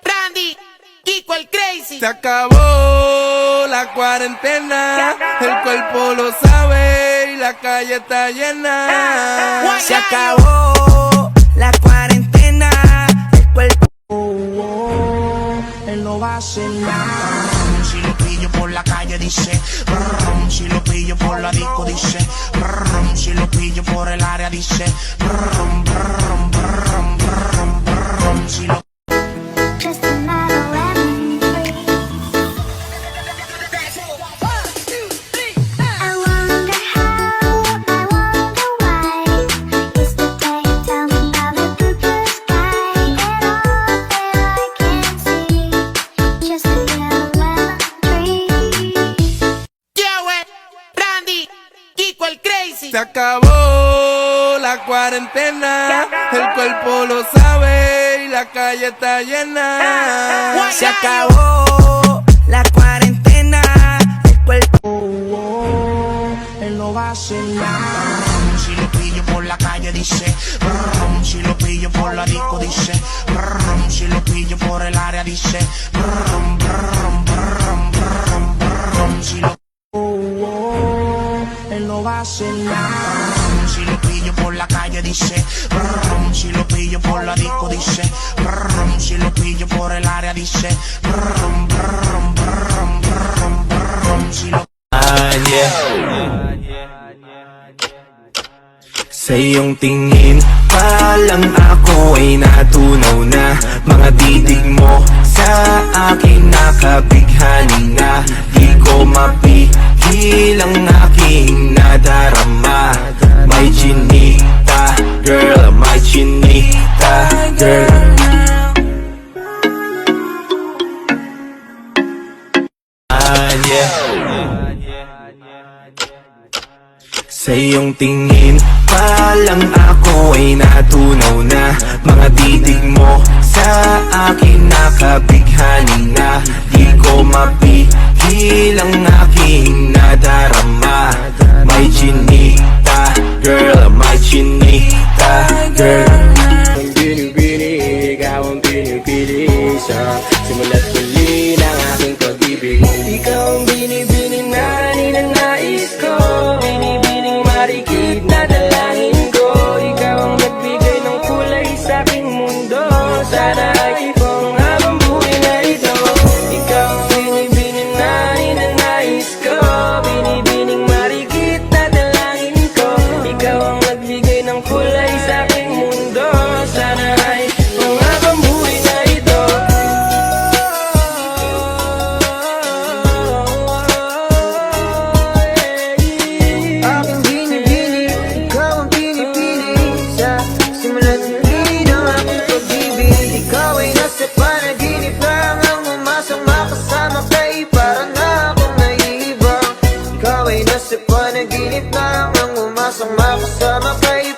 Randy, Kiko el Crazy. Se acabó la cuarentena, el cuerpo lo sabe y la calle está llena. Se acabó la cuarentena, el cuerpo Él no va a hacer nada. Si lo pillo por la calle dice brum, si lo pillo por la disco dice brum, si lo pillo por el área dice brum, brum, brum, brum, brum, si lo Just another lemon tree. I wonder how, I wonder why. Yesterday you tell me about the blue sky, and all that I can see, just another lemon tree. Randy, Kiko el Crazy. Se acabó la cuarentena, el cuerpo lo sabe y la calle está llena. se acabó la cuarentena, el cuerpo Él no va a hacer nada. Si lo pillo por la calle dice brum, si lo pillo por la disco dice brum, si lo pillo por el área dice brum, brum, brum, brum, brum, si lo Él no va a hacer nada. Si lo pillo por la calle dice brum, si lo pillo por la disco dice brum, si lo pillo por el área dice brum, brum, brum, brum, brum, si lo Sa iyong tingin pa lang ako ay natunaw na. Mga titig mo sa akin nakabighani na. Di ko mapigil ang aking nadarama. My chinita girl, my chinita girl. Sa iyong tingin pa lang ako ay natunaw na. Mga titig mo sa akin nakabighani na. Di ko mapigil ang aking nadarama. My chinita girl, my chinita girl. Ang binibini, ikaw ang pinipili sa simula't huli ng aking pag-ibig. Ikaw ang binibini na ninanais ko, binibining marikit na dalangin ko. Ikaw ang nagbigay ng kulay sa aking mundo, sana ay ibang habang buhay na ito. Ikaw ang binibini na ninanais ko, binibining marikit na dalangin ko. Ikaw ang nagbigay ng kulay sa aking mundo, sana ay ibang habang buhay na ito. aking binibini, ikaw ang pinipili sa simula't huli ng aking pag-ibig. Ikaw ay nasa panaginip lang, ang umasama kasama kay para na akong naiibang. Ikaw ay nasa panaginip lang, ang umasama kasama kay